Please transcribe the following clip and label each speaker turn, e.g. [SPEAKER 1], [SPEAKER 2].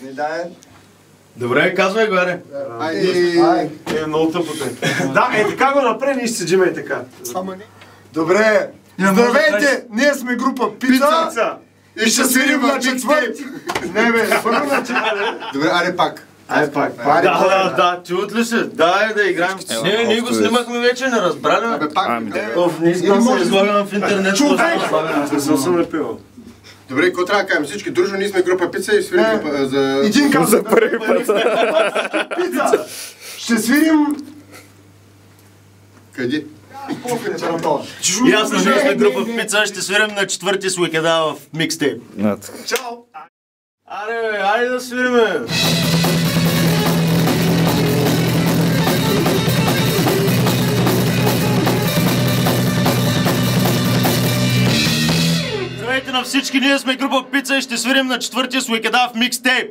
[SPEAKER 1] Не дай.
[SPEAKER 2] Добре, казвай го, аре.
[SPEAKER 1] Айде.
[SPEAKER 3] Много тъпото е. Да, така го напред, ние ще седим и така.
[SPEAKER 1] Добре. Здравейте, ние сме група Пица. И ще свирим на четвърти. Не бе, първо на четвърти. Добре, аре пак.
[SPEAKER 3] Айде пак.
[SPEAKER 2] Да, чуват ли се? Да играем. Ние го снимахме вече, не разбрали.
[SPEAKER 1] Абе пак.
[SPEAKER 2] Не искам се излагам в интернет.
[SPEAKER 1] Човек!
[SPEAKER 3] Не съм напил.
[SPEAKER 1] Добре, какво трябва да кажем? Всички дружно, ние сме група Пица и свирим за...
[SPEAKER 3] Един казва.
[SPEAKER 4] За първи път.
[SPEAKER 1] Пица! Ще свирим... Къде?
[SPEAKER 2] И аз на ние сме група в Пица, ще свирим на 4-ти с Уикеда в микстейп.
[SPEAKER 3] Чао!
[SPEAKER 2] Аре бе, айде да свириме! Здравейте на всички, ние сме група Пица и ще свирим на 4-ти с Уикеда в микстейп.